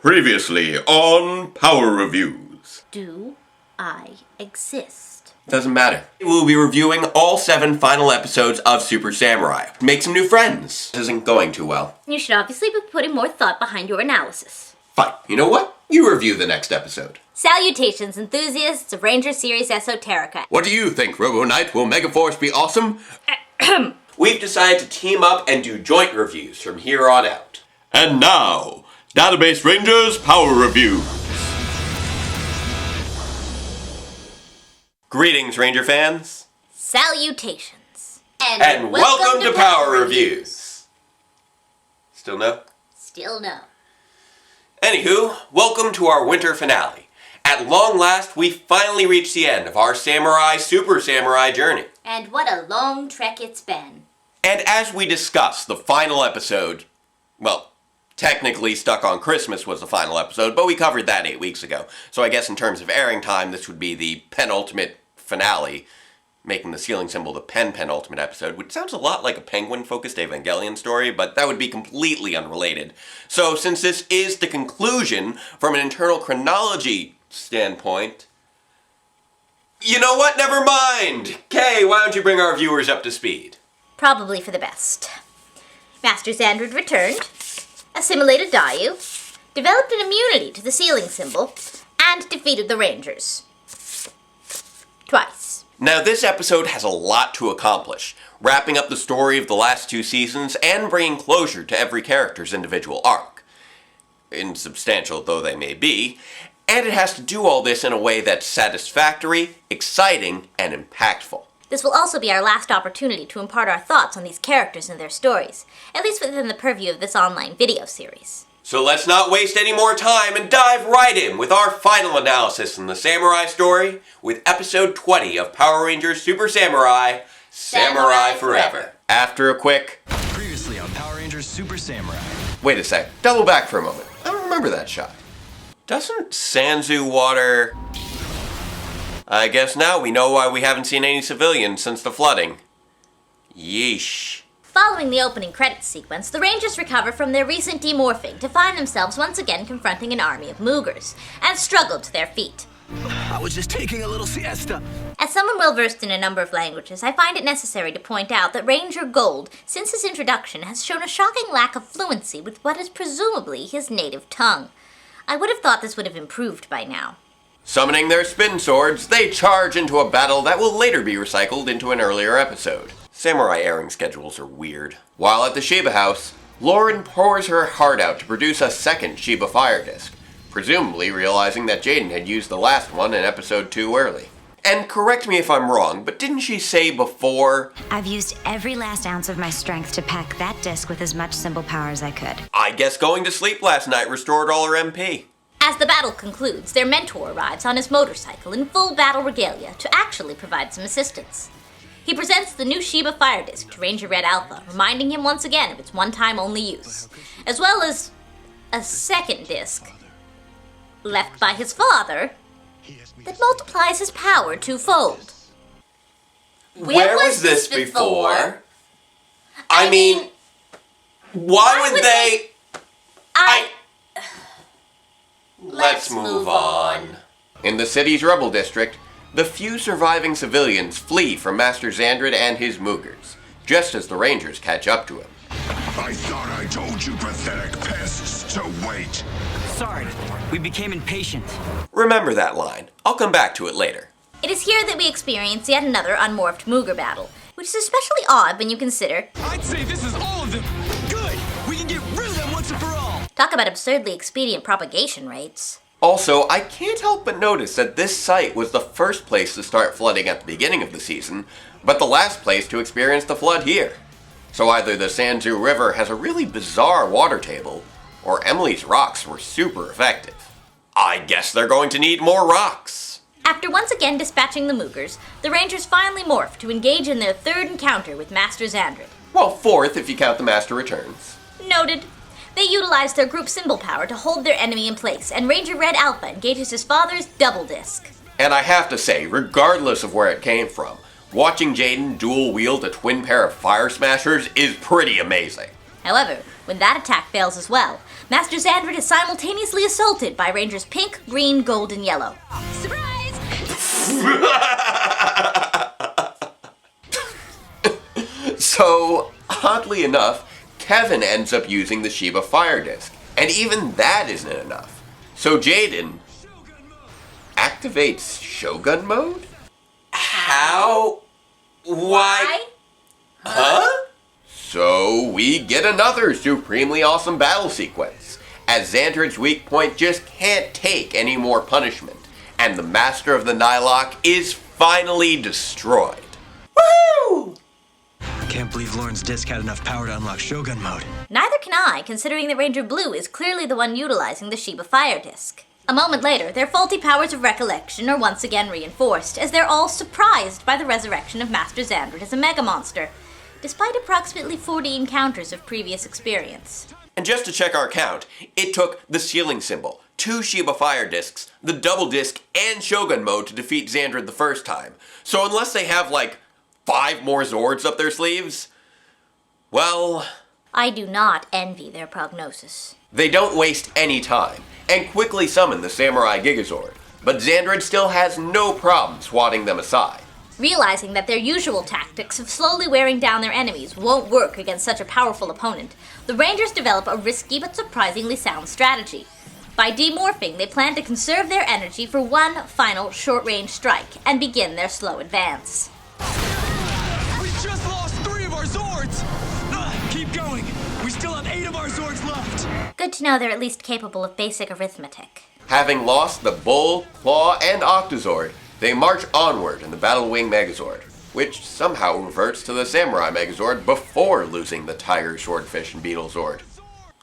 Previously on Power Reviews. Do I exist? Doesn't matter. We'll be reviewing all 7 final episodes of Super Samurai. Make some new friends. Isn't going too well. You should obviously be putting more thought behind your analysis. Fine. You know what? You review the next episode. Salutations, enthusiasts of Ranger Series Esoterica. What do you think, Robo Knight? Will Megaforce be awesome? We've decided to team up and do joint reviews from here on out. And now, Database Rangers Power Review. Greetings, Ranger fans. Salutations. And welcome to Power Reviews. Still no? Still no. Anywho, welcome to our winter finale. At long last, we finally reached the end of our Super Samurai journey. And what a long trek it's been. And as we discussed, the final episode, well, technically Stuck on Christmas was the final episode, but we covered that 8 weeks ago. So I guess in terms of airing time, this would be the penultimate finale, making the ceiling symbol the penultimate episode, which sounds a lot like a penguin-focused Evangelion story, but that would be completely unrelated. So since this is the conclusion from an internal chronology standpoint, you know what? Never mind! Kay, why don't you bring our viewers up to speed? Probably for the best. Master Xandred returned, assimilated Dayu, developed an immunity to the ceiling symbol, and defeated the Rangers. Twice. Now this episode has a lot to accomplish, wrapping up the story of the last 2 seasons and bringing closure to every character's individual arc, insubstantial though they may be, and it has to do all this in a way that's satisfactory, exciting, and impactful. This will also be our last opportunity to impart our thoughts on these characters and their stories, at least within the purview of this online video series. So let's not waste any more time and dive right in with our final analysis in the Samurai story with episode 20 of Power Rangers Super Samurai, Samurai Forever. After a quick... Previously on Power Rangers Super Samurai. Wait a sec, double back for a moment. I don't remember that shot. Doesn't Sanzu water... I guess now we know why we haven't seen any civilians since the flooding. Yeesh. Following the opening credits sequence, the Rangers recover from their recent demorphing to find themselves once again confronting an army of Moogers, and struggle to their feet. I was just taking a little siesta. As someone well-versed in a number of languages, I find it necessary to point out that Ranger Gold, since his introduction, has shown a shocking lack of fluency with what is presumably his native tongue. I would have thought this would have improved by now. Summoning their spin swords, they charge into a battle that will later be recycled into an earlier episode. Samurai airing schedules are weird. While at the Shiba house, Lauren pours her heart out to produce a second Shiba fire disc, presumably realizing that Jaden had used the last one in episode 2 early. And correct me if I'm wrong, but didn't she say before, I've used every last ounce of my strength to pack that disc with as much symbol power as I could. I guess going to sleep last night restored all her MP. As the battle concludes, their mentor arrives on his motorcycle in full battle regalia to actually provide some assistance. He presents the new Shiba Fire Disc to Ranger Red Alpha, reminding him once again of its one-time only use, as well as a second disc, left by his father, that multiplies his power twofold. Where was this before? I mean, why would they... Let's move on. In the city's rebel district, the few surviving civilians flee from Master Xandred and his Moogers, just as the Rangers catch up to him. I thought I told you pathetic pests to wait. Sorry, we became impatient. Remember that line. I'll come back to it later. It is here that we experience yet another unmorphed Mooger battle, which is especially odd when you consider... I'd say this is all of them. Good! We can get rid of them once and for all! Talk about absurdly expedient propagation rates. Also, I can't help but notice that this site was the first place to start flooding at the beginning of the season, but the last place to experience the flood here. So either the Sanzu River has a really bizarre water table, or Emily's rocks were super effective. I guess they're going to need more rocks. After once again dispatching the Moogers, the Rangers finally morph to engage in their third encounter with Master Xandred. Well, fourth if you count the Master Returns. Noted. They utilize their group symbol power to hold their enemy in place, and Ranger Red Alpha engages his father's double disc. And I have to say, regardless of where it came from, watching Jaden dual wield a twin pair of fire smashers is pretty amazing. However, when that attack fails as well, Master Xandred is simultaneously assaulted by Rangers Pink, Green, Gold, and Yellow. Surprise! So, oddly enough, Kevin ends up using the Shiba Fire Disc, and even that isn't enough. So Jaden activates Shogun mode? How? Why? Huh? So we get another supremely awesome battle sequence, as Xandred's weak point just can't take any more punishment, and the Master of the Nylok is finally destroyed. Woohoo! I can't believe Lauren's disc had enough power to unlock Shogun mode. Neither can I, considering that Ranger Blue is clearly the one utilizing the Shiba Fire Disc. A moment later, their faulty powers of recollection are once again reinforced, as they're all surprised by the resurrection of Master Xandred as a mega monster, despite approximately 40 encounters of previous experience. And just to check our count, it took the ceiling symbol, 2 Shiba Fire Discs, the double disc, and Shogun mode to defeat Xandred the first time. So unless they have, 5 more Zords up their sleeves, well... I do not envy their prognosis. They don't waste any time, and quickly summon the Samurai Gigazord, but Xandred still has no problem swatting them aside. Realizing that their usual tactics of slowly wearing down their enemies won't work against such a powerful opponent, the Rangers develop a risky but surprisingly sound strategy. By demorphing, they plan to conserve their energy for one final short-range strike and begin their slow advance. We just lost 3 of our Zords! Keep going! We still have 8 of our Zords left! Good to know they're at least capable of basic arithmetic. Having lost the Bull, Claw, and Octozord, they march onward in the Battle Wing Megazord, which somehow reverts to the Samurai Megazord before losing the Tiger, Swordfish, and Beetle Zord.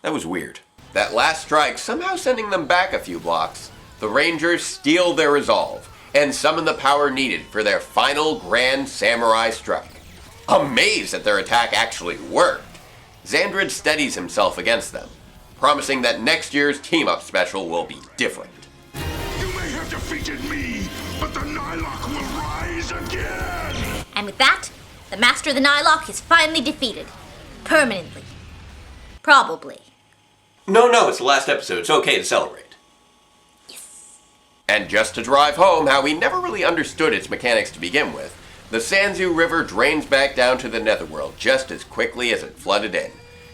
That was weird. That last strike somehow sending them back a few blocks. The Rangers steel their resolve and summon the power needed for their final grand samurai strike. Amazed that their attack actually worked, Xandred steadies himself against them, promising that next year's team-up special will be different. You may have defeated me, but the Nylok will rise again! And with that, the Master of the Nylok is finally defeated. Permanently. Probably. No, it's the last episode. It's okay to celebrate. Yes. And just to drive home how we never really understood its mechanics to begin with, the Sanzu River drains back down to the Netherworld just as quickly as it flooded in,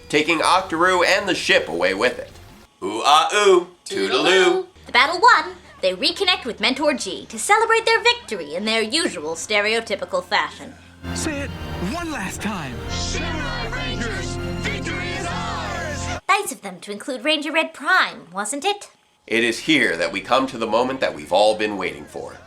taking Octoroo and the ship away with it. Ooh-ah-ooh, toodaloo. The battle won, they reconnect with Mentor G to celebrate their victory in their usual stereotypical fashion. Say it one last time! Samurai Rangers, victory is ours! Nice of them to include Ranger Red Prime, wasn't it? It is here that we come to the moment that we've all been waiting for.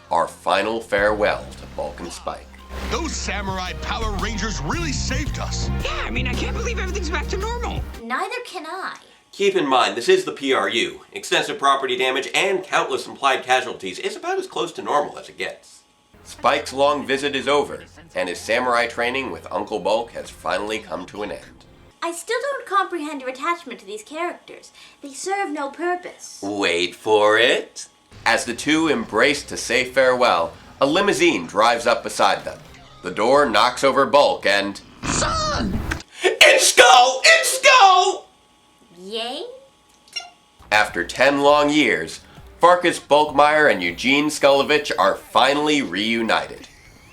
Our final farewell to Bulk and Spike. Those Samurai Power Rangers really saved us! Yeah, I can't believe everything's back to normal. Neither can I. Keep in mind, this is the PRU. Extensive property damage and countless implied casualties is about as close to normal as it gets. Spike's long visit is over, and his samurai training with Uncle Bulk has finally come to an end. I still don't comprehend your attachment to these characters. They serve no purpose. Wait for it. As the two embrace to say farewell, a limousine drives up beside them. The door knocks over Bulk and... Son! It's Skull! It's Skull! Yay? After 10 long years, Farkas Bulkmeyer and Eugene Skulovich are finally reunited.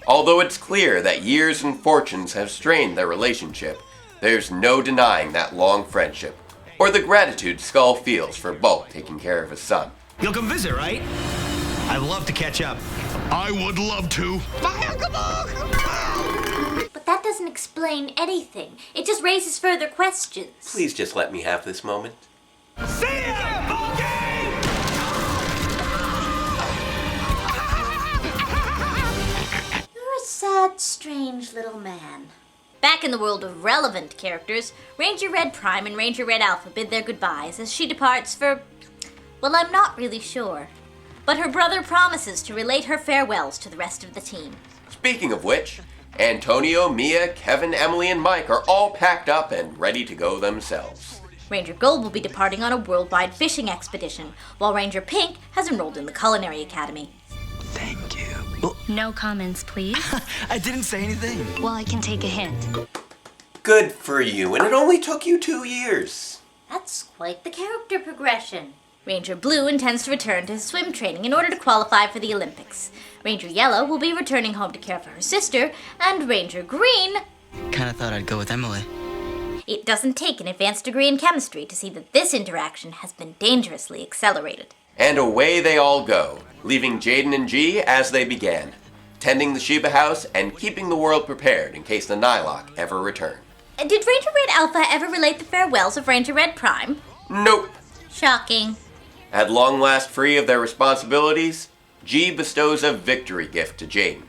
Although it's clear that years and fortunes have strained their relationship, there's no denying that long friendship, or the gratitude Skull feels for Bulk taking care of his son. You'll come visit, right? I'd love to catch up. I would love to. Bye, Uncle Bulk! But that doesn't explain anything. It just raises further questions. Please just let me have this moment. See ya, Bulky! You're a sad, strange little man. Back in the world of relevant characters, Ranger Red Prime and Ranger Red Alpha bid their goodbyes as she departs for... well, I'm not really sure. But her brother promises to relate her farewells to the rest of the team. Speaking of which, Antonio, Mia, Kevin, Emily, and Mike are all packed up and ready to go themselves. Ranger Gold will be departing on a worldwide fishing expedition, while Ranger Pink has enrolled in the Culinary Academy. Thank you. Well, No comments, please. I didn't say anything. Well, I can take a hint. Good for you, and it only took you 2 years. That's quite the character progression. Ranger Blue intends to return to his swim training in order to qualify for the Olympics. Ranger Yellow will be returning home to care for her sister, and Ranger Green... Kinda thought I'd go with Emily. It doesn't take an advanced degree in chemistry to see that this interaction has been dangerously accelerated. And away they all go, leaving Jaden and G as they began, tending the Sheba house and keeping the world prepared in case the Nylok ever return. Did Ranger Red Alpha ever relate the farewells of Ranger Red Prime? Nope. Shocking. At long last free of their responsibilities, G bestows a victory gift to Jaden,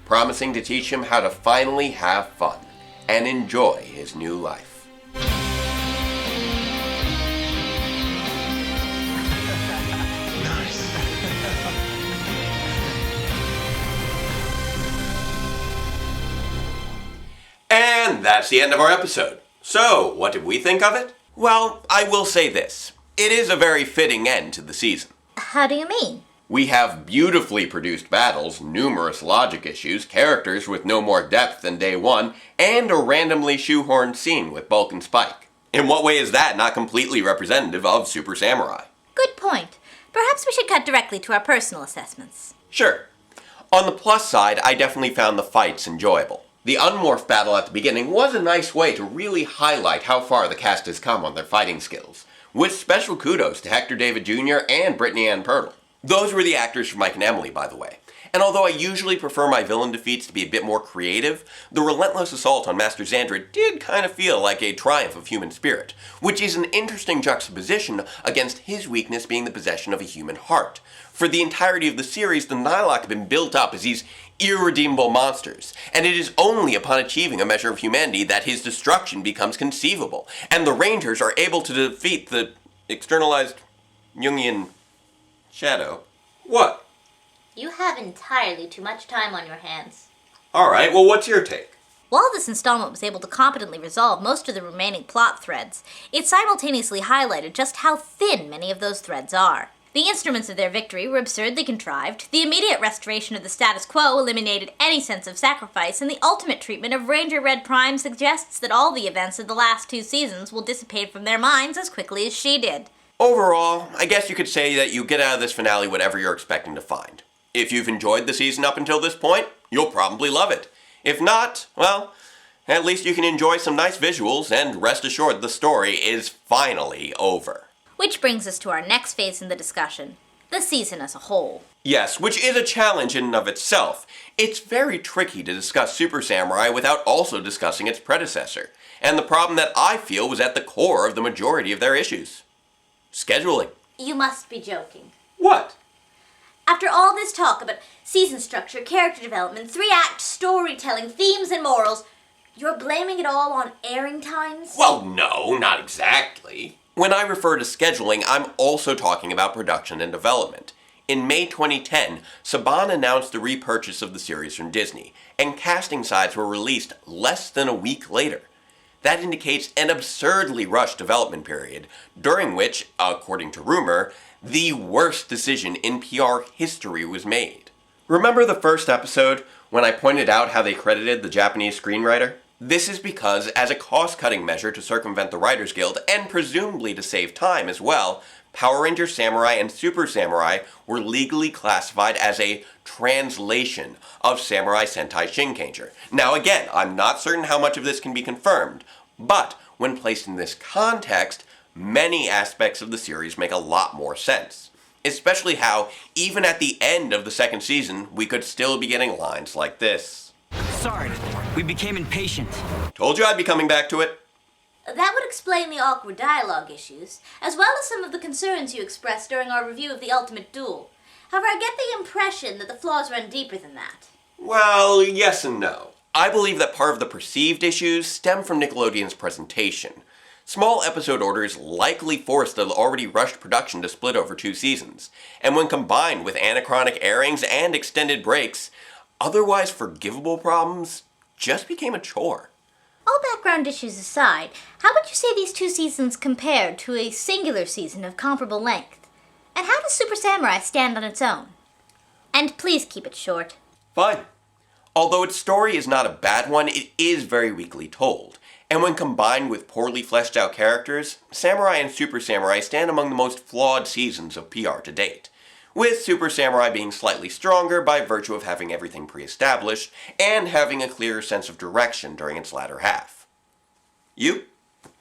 promising to teach him how to finally have fun and enjoy his new life. Nice. And that's the end of our episode. So, what did we think of it? Well, I will say this. It is a very fitting end to the season. How do you mean? We have beautifully produced battles, numerous logic issues, characters with no more depth than day one, and a randomly shoehorned scene with Bulk and Spike. In what way is that not completely representative of Super Samurai? Good point. Perhaps we should cut directly to our personal assessments. Sure. On the plus side, I definitely found the fights enjoyable. The Unmorph battle at the beginning was a nice way to really highlight how far the cast has come on their fighting skills, with special kudos to Hector David Jr. and Brittany Ann Pirtle. Those were the actors for Mike and Emily, by the way. And although I usually prefer my villain defeats to be a bit more creative, the relentless assault on Master Xandra did kind of feel like a triumph of human spirit, which is an interesting juxtaposition against his weakness being the possession of a human heart. For the entirety of the series, the Nylok have been built up as these irredeemable monsters, and it is only upon achieving a measure of humanity that his destruction becomes conceivable, and the Rangers are able to defeat the externalized Jungian shadow. What? You have entirely too much time on your hands. Alright, well what's your take? While this installment was able to competently resolve most of the remaining plot threads, it simultaneously highlighted just how thin many of those threads are. The instruments of their victory were absurdly contrived, the immediate restoration of the status quo eliminated any sense of sacrifice, and the ultimate treatment of Ranger Red Prime suggests that all the events of the last 2 seasons will dissipate from their minds as quickly as she did. Overall, I guess you could say that you get out of this finale whatever you're expecting to find. If you've enjoyed the season up until this point, you'll probably love it. If not, well, at least you can enjoy some nice visuals and rest assured the story is finally over. Which brings us to our next phase in the discussion, the season as a whole. Yes, which is a challenge in and of itself. It's very tricky to discuss Super Samurai without also discussing its predecessor, and the problem that I feel was at the core of the majority of their issues. Scheduling. You must be joking. What? After all this talk about season structure, character development, 3-act storytelling, themes, and morals, you're blaming it all on airing times? Well, no, not exactly. When I refer to scheduling, I'm also talking about production and development. In May 2010, Saban announced the repurchase of the series from Disney, and casting sides were released less than a week later. That indicates an absurdly rushed development period, during which, according to rumor, the worst decision in PR history was made. Remember the first episode when I pointed out how they credited the Japanese screenwriter? This is because, as a cost-cutting measure to circumvent the Writers Guild, and presumably to save time as well, Power Ranger Samurai and Super Samurai were legally classified as a translation of Samurai Sentai Shinkenger. Now again, I'm not certain how much of this can be confirmed, but when placed in this context, many aspects of the series make a lot more sense. Especially how, even at the end of the second season, we could still be getting lines like this. Sorry, we became impatient. Told you I'd be coming back to it. That would explain the awkward dialogue issues, as well as some of the concerns you expressed during our review of The Ultimate Duel. However, I get the impression that the flaws run deeper than that. Well, yes and no. I believe that part of the perceived issues stem from Nickelodeon's presentation. Small episode orders likely forced the already rushed production to split over 2 seasons, and when combined with anachronic airings and extended breaks, otherwise forgivable problems just became a chore. All background issues aside, how would you say these 2 seasons compared to a singular season of comparable length? And how does Super Samurai stand on its own? And please keep it short. Fine. Although its story is not a bad one, it is very weakly told, And when combined with poorly fleshed out characters, Samurai and Super Samurai stand among the most flawed seasons of PR to date, with Super Samurai being slightly stronger by virtue of having everything pre-established and having a clearer sense of direction during its latter half. You?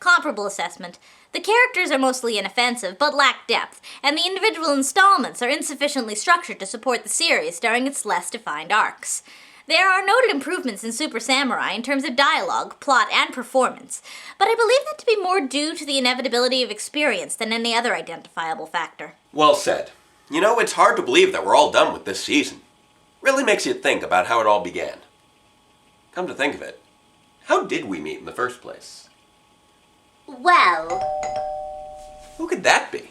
Comparable assessment. The characters are mostly inoffensive, but lack depth, and the individual installments are insufficiently structured to support the series during its less defined arcs. There are noted improvements in Super Samurai in terms of dialogue, plot, and performance, but I believe that to be more due to the inevitability of experience than any other identifiable factor. Well said. You know, it's hard to believe that we're all done with this season. Really makes you think about how it all began. Come to think of it, how did we meet in the first place? Well... Who could that be?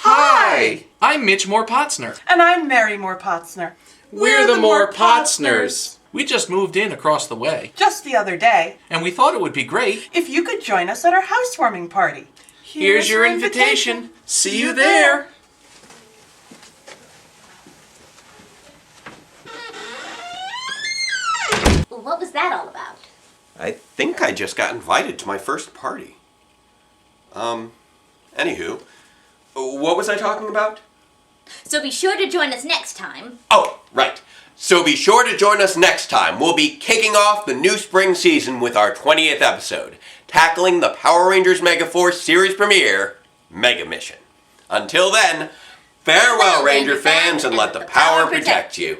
Hi! I'm Mitch Moore-Potsner. And I'm Mary Moore-Potsner. We're the Moore-Potsners. We just moved in across the way. Just the other day. And we thought it would be great if you could join us at our housewarming party. Here's your invitation. See you there. What was that all about? I think I just got invited to my first party. Anywho, what was I talking about? So be sure to join us next time. Oh, right. So be sure to join us next time. We'll be kicking off the new spring season with our 20th episode, tackling the Power Rangers Megaforce series premiere, Mega Mission. Until then, farewell, Ranger fans, and let the power protect you.